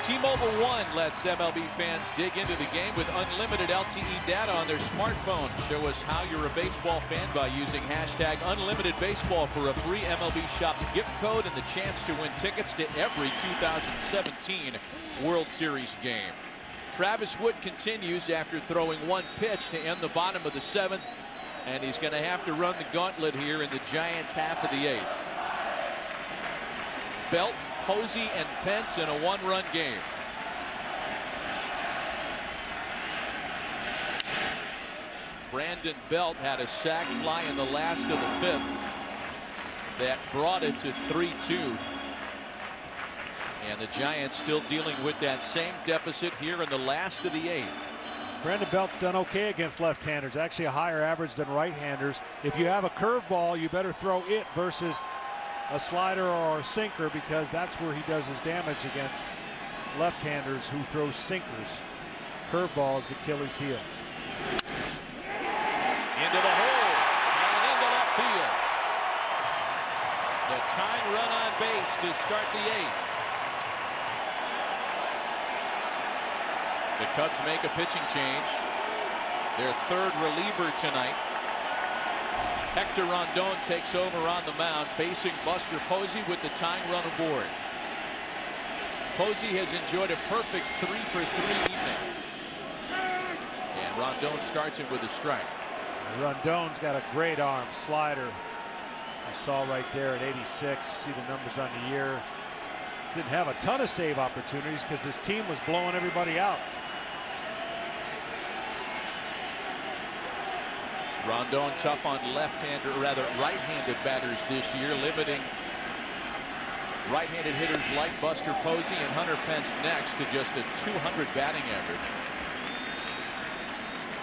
T-Mobile One lets MLB fans dig into the game with unlimited LTE data on their smartphone. Show us how you're a baseball fan by using hashtag #UnlimitedBaseball for a free MLB Shop gift code and the chance to win tickets to every 2017 World Series game. Travis Wood continues after throwing one pitch to end the bottom of the 7th, and he's going to have to run the gauntlet here in the Giants' half of the 8th. Belt, Posey, and Pence in a one-run game. Brandon Belt had a sac fly in the last of the 5th that brought it to 3-2. And the Giants still dealing with that same deficit here in the last of the 8th. Brandon Belt's done okay against left-handers, actually a higher average than right-handers. If you have a curveball, you better throw it versus a slider or a sinker, because that's where he does his damage against left-handers who throw sinkers. Curveball is Achilles' heel. Into the hole and into left field. The tying run on base to start the 8th. The Cubs make a pitching change. Their 3rd reliever tonight. Hector Rondon takes over on the mound, facing Buster Posey with the tying run aboard. Posey has enjoyed a perfect 3-for-3 evening. And Rondon starts it with a strike. Rondon's got a great arm, slider. You saw right there at 86. You see the numbers on the year. Didn't have a ton of save opportunities because this team was blowing everybody out. Rondon tough on left-hander, rather right-handed batters this year, limiting right-handed hitters like Buster Posey and Hunter Pence next to just a .200 batting average.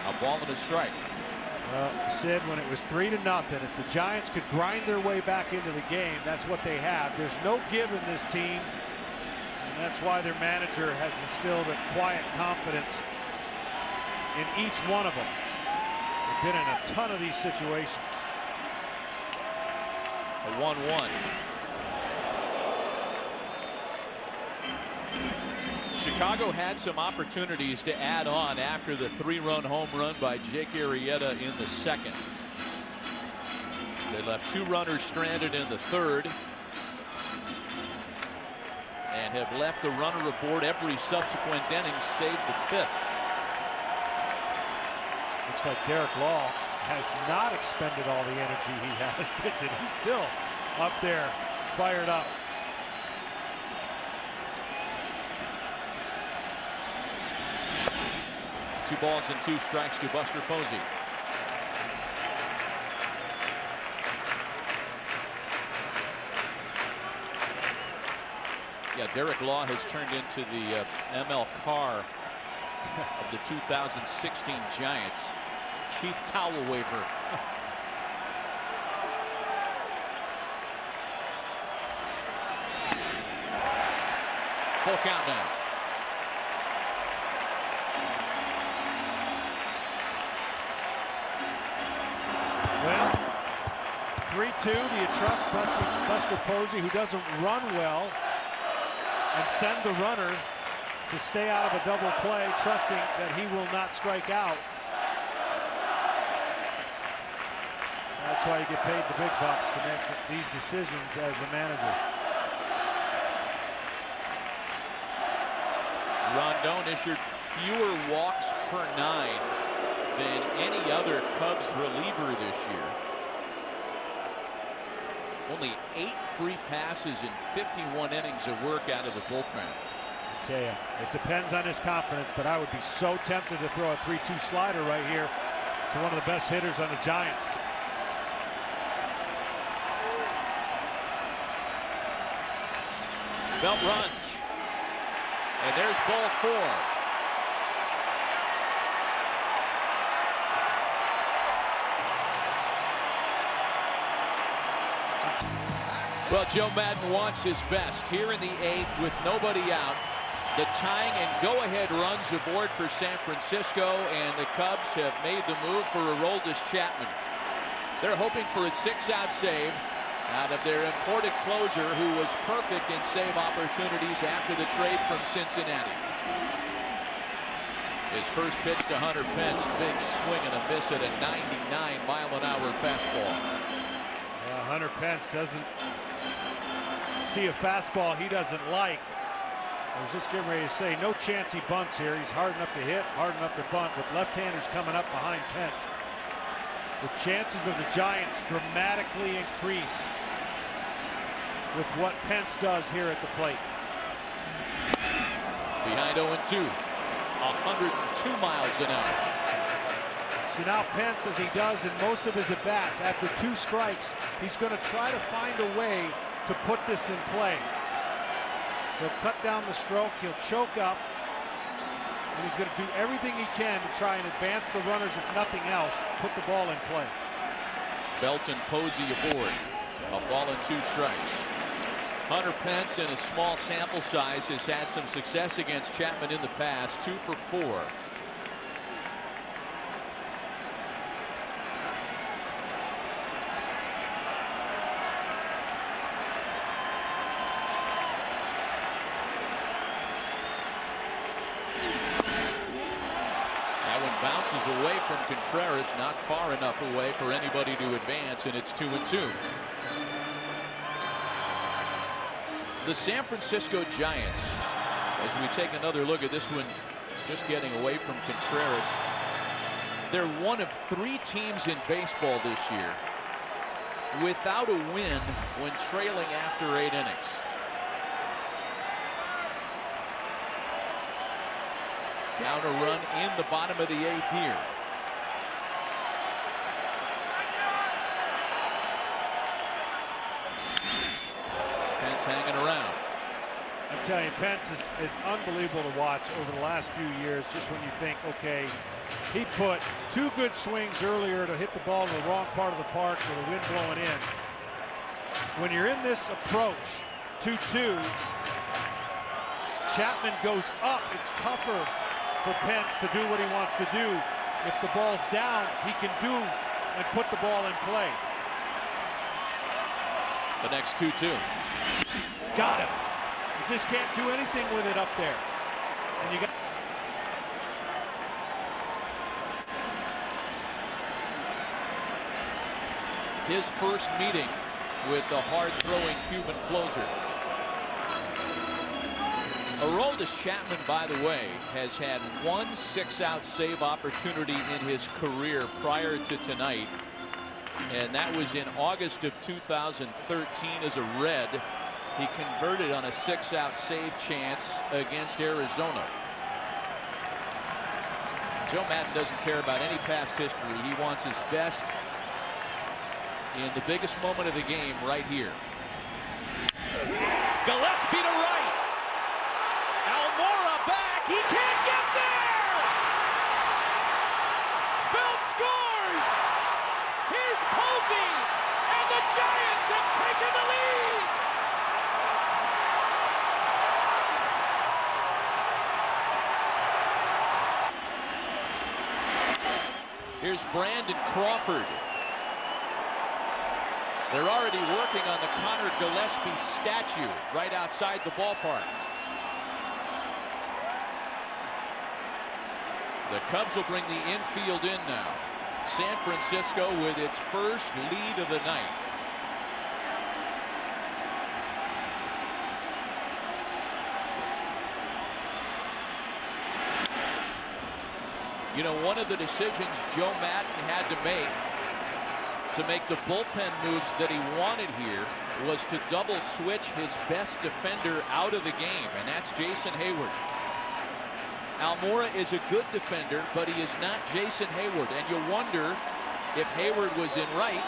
A ball and a strike. Well, Sid, when it was 3-0, if the Giants could grind their way back into the game, that's what they have. There's no give in this team, and that's why their manager has instilled a quiet confidence in each one of them. They've been in a ton of these situations. A 1-1. Chicago had some opportunities to add on after the 3-run home run by Jake Arrieta in the 2nd. They left 2 runners stranded in the 3rd and have left the runner aboard every subsequent inning save the 5th. Looks like Derek Law has not expended all the energy he has pitching. He's still up there, fired up. Two balls and 2 strikes to Buster Posey. Yeah, Derek Law has turned into the ML Carr of the 2016 Giants. Chief towel waver. Full count now. Well, 3-2. Do you trust Buster Posey, who doesn't run well, and send the runner to stay out of a double play, trusting that he will not strike out? That's why you get paid the big bucks, to make these decisions as the manager. Rondon issued fewer walks per 9 than any other Cubs reliever this year. Only 8 free passes in 51 innings of work out of the bullpen. I tell you, it depends on his confidence, but I would be so tempted to throw a 3-2 slider right here to one of the best hitters on the Giants. Belt runs, and there's ball 4. Well, Joe Madden wants his best here in the 8th with nobody out. The tying and go-ahead runs aboard for San Francisco, and the Cubs have made the move for Aroldis Chapman. They're hoping for a 6-out save out of their imported closer, who was perfect in save opportunities after the trade from Cincinnati. His first pitch to Hunter Pence, big swing and a miss at a 99-mile-an-hour fastball. Hunter Pence doesn't see a fastball he doesn't like. I was just getting ready to say, no chance he bunts here. He's hard enough to hit, hard enough to bunt, with left-handers coming up behind Pence. The chances of the Giants dramatically increase with what Pence does here at the plate. Behind 0-2, 102 miles an hour. So now Pence, as he does in most of his at-bats, after 2 strikes, he's going to try to find a way to put this in play. He'll cut down the stroke, he'll choke up, and he's going to do everything he can to try and advance the runners, if nothing else, put the ball in play. Belton Posey aboard. A ball and 2 strikes. Hunter Pence, in a small sample size, has had some success against Chapman in the past, 2 for 4. Bounces away from Contreras, not far enough away for anybody to advance, and it's 2-2. The San Francisco Giants, as we take another look at this one, just getting away from Contreras, they're one of 3 teams in baseball this year without a win when trailing after 8 innings. Down a run in the bottom of the 8th here. Pence hanging around. I'm telling you, Pence is unbelievable to watch over the last few years. Just when you think, okay, he put 2 good swings earlier to hit the ball in the wrong part of the park with the wind blowing in. When you're in this approach, 2-2, Chapman goes up. It's tougher for Pence to do what he wants to do. If the ball's down, he can do and put the ball in play. The next 2-2. Got him. You just can't do anything with it up there. And you got his first meeting with the hard-throwing Cuban closer. Aroldis Chapman, by the way, has had 1 6-out save opportunity in his career prior to tonight, and that was in August of 2013 as a Red. He converted on a 6-out save chance against Arizona. Joe Maddon doesn't care about any past history. He wants his best in the biggest moment of the game right here. Gillespie to right. Almora back. He can't get there. Belt scores. Here's Posey, and the Giants have taken the lead. Here's Brandon Crawford. They're already working on the Connor Gillespie statue right outside the ballpark. The Cubs will bring the infield in now. San Francisco with its first lead of the night. You know, one of the decisions Joe Maddon had to make the bullpen moves that he wanted here was to double switch his best defender out of the game, and that's Jason Hayward. Almora is a good defender, but he is not Jason Hayward, and you wonder if Hayward was in right,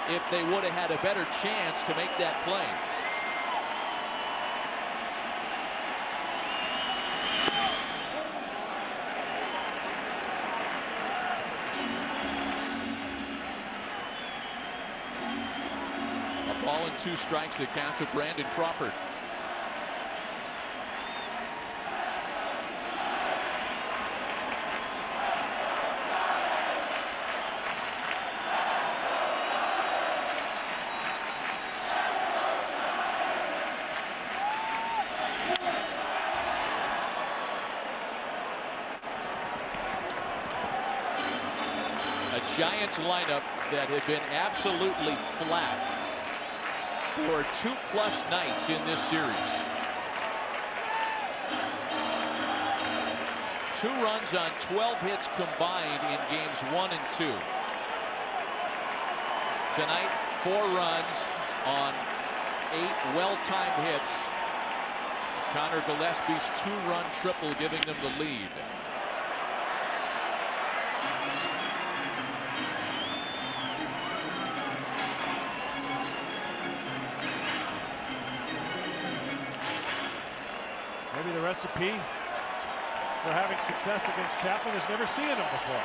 if they would have had a better chance to make that play. A ball and 2 strikes that count to Brandon Crawford. Giants lineup that had been absolutely flat for 2+ nights in this series. 2 runs on 12 hits combined in games 1 and 2. Tonight, 4 runs on 8 well-timed hits. Connor Gillespie's 2-run triple giving them the lead. Maybe the recipe for having success against Chapman is never seeing him before.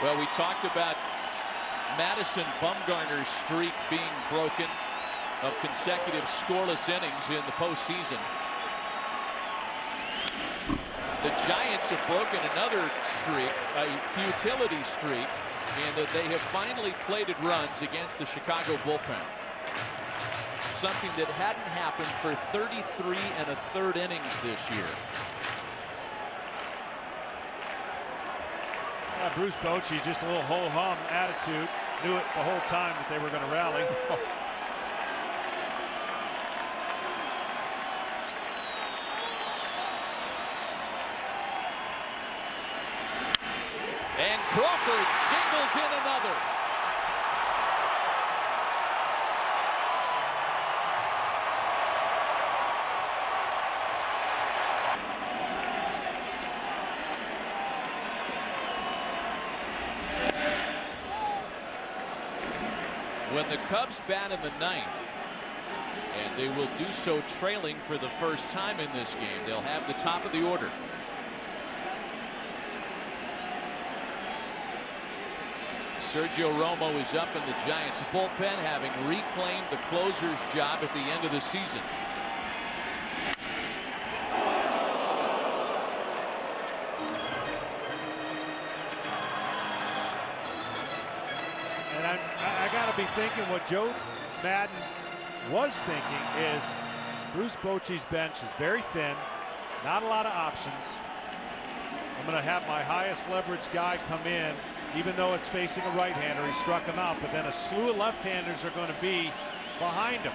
Well, we talked about Madison Bumgarner's streak being broken of consecutive scoreless innings in the postseason. The Giants have broken another streak, a futility streak, in that they have finally plated runs against the Chicago bullpen. Something that hadn't happened for 33 1/3 innings this year. Bruce Bochy, just a little ho-hum attitude. Knew it the whole time that they were going to rally. And Crawford singles in another. When the Cubs bat in the 9th, and they will do so trailing for the first time in this game, they'll have the top of the order. Sergio Romo is up in the Giants bullpen, having reclaimed the closer's job at the end of the season. And I got to be thinking what Joe Madden was thinking is Bruce Bochy's bench is very thin, not a lot of options. I'm going to have my highest leverage guy come in, even though it's facing a right-hander. He struck him out, but then a slew of left-handers are going to be behind him.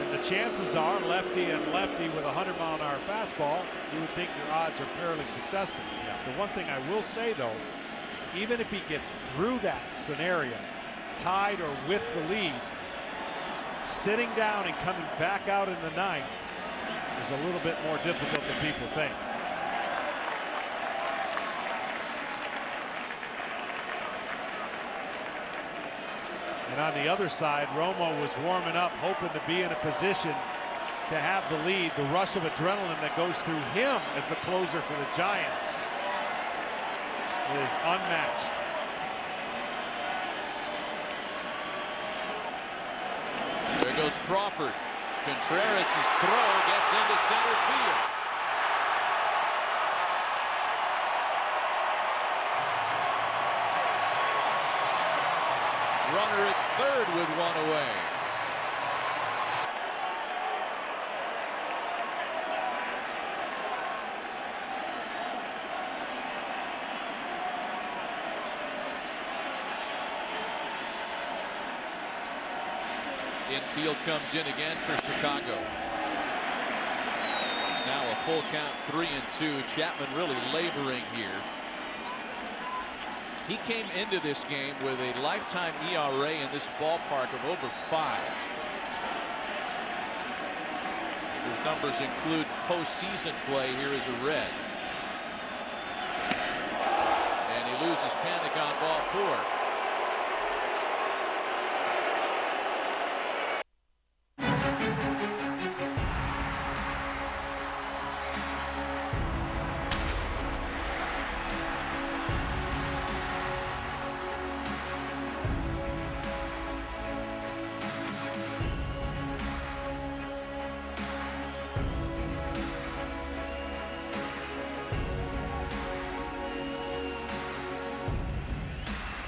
And the chances are lefty and lefty with a 100-mile-an-hour fastball, you would think your odds are fairly successful. The one thing I will say, though, even if he gets through that scenario, tied or with the lead, sitting down and coming back out in the 9th is a little bit more difficult than people think. And on the other side, Romo was warming up, hoping to be in a position to have the lead. The rush of adrenaline that goes through him as the closer for the Giants is unmatched. There goes Crawford. Contreras' throw gets into center field. Runner at third with one away. Infield comes in again for Chicago. It's now a full count, 3-2. Chapman really laboring here. He came into this game with a lifetime ERA in this ballpark of over 5. His numbers include postseason play here as a Red. And he loses panic on ball 4.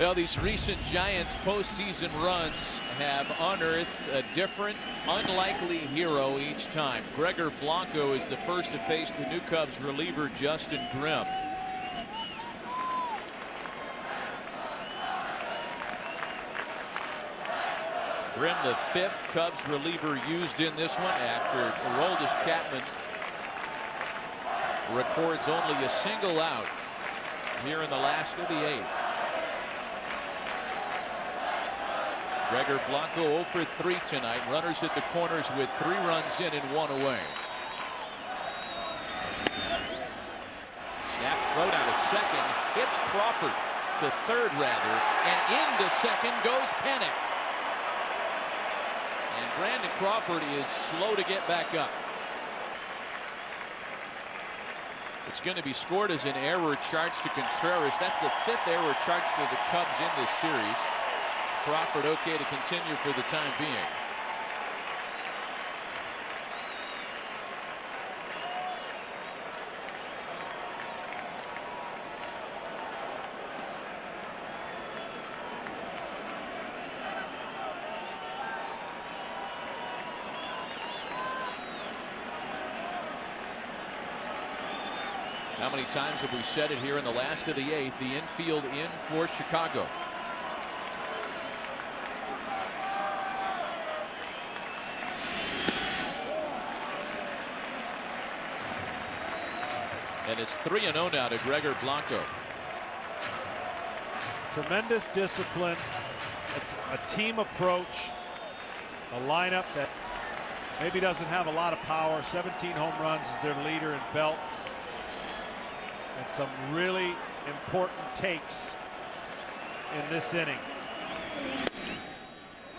Well, these recent Giants postseason runs have unearthed a different, unlikely hero each time. Gregor Blanco is the first to face the new Cubs reliever Justin Grimm. Grimm, the fifth Cubs reliever used in this one after Aroldis Chapman records only a single out here in the last of the eighth. Gregor Blanco 0 for 3 tonight. Runners at the corners with 3 runs in and 1 away. Snap throw down to second. Hits Crawford to third rather. And into second goes Pennick. And Brandon Crawford is slow to get back up. It's going to be scored as an error charged to Contreras. That's the 5th error charged to the Cubs in this series. Crawford okay to continue for the time being. How many times have we said it here in the last of the eighth? The infield in for Chicago. And it's 3-0 now to Gregor Blanco. Tremendous discipline, a team approach, a lineup that maybe doesn't have a lot of power. 17 home runs is their leader in Belt. And some really important takes in this inning.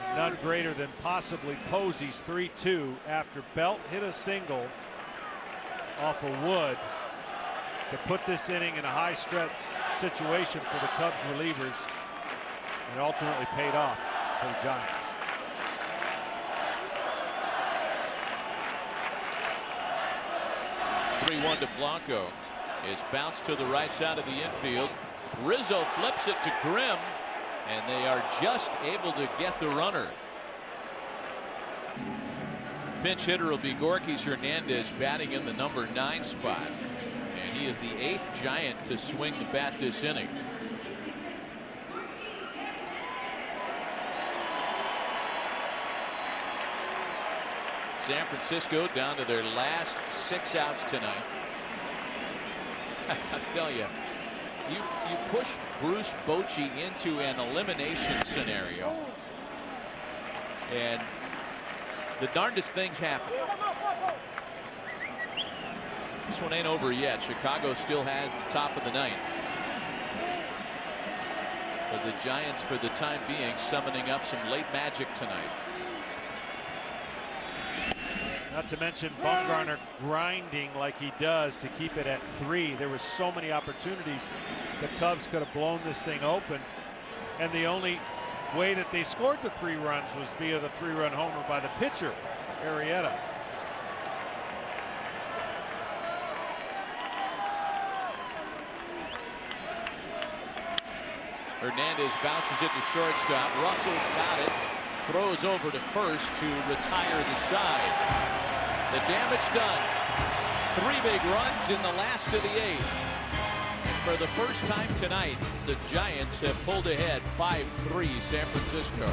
And none greater than possibly Posey's 3-2 after Belt hit a single off of Wood to put this inning in a high stress situation for the Cubs relievers, and ultimately paid off for the Giants. (3-1) to Blanco. Is bounced to the right side of the infield. Rizzo flips it to Grimm, and they are just able to get the runner. Pinch hitter will be Gorkys Hernandez, batting in the number 9 spot. And he is the 8th Giant to swing the bat this inning. San Francisco down to their last 6 outs tonight. I tell you, you push Bruce Bochy into an elimination scenario, and the darndest things happen. This one ain't over yet. Chicago still has the top of the 9th. But the Giants, for the time being, summoning up some late magic tonight. Not to mention Bumgarner grinding like he does to keep it at 3. There was so many opportunities the Cubs could have blown this thing open, and the only way that they scored the 3 runs was via the 3-run homer by the pitcher, Arrieta. Hernandez bounces it to shortstop. Russell got it. Throws over to first to retire the side. The damage done. 3 big runs in the last of the 8th. And for the first time tonight, the Giants have pulled ahead 5-3 San Francisco.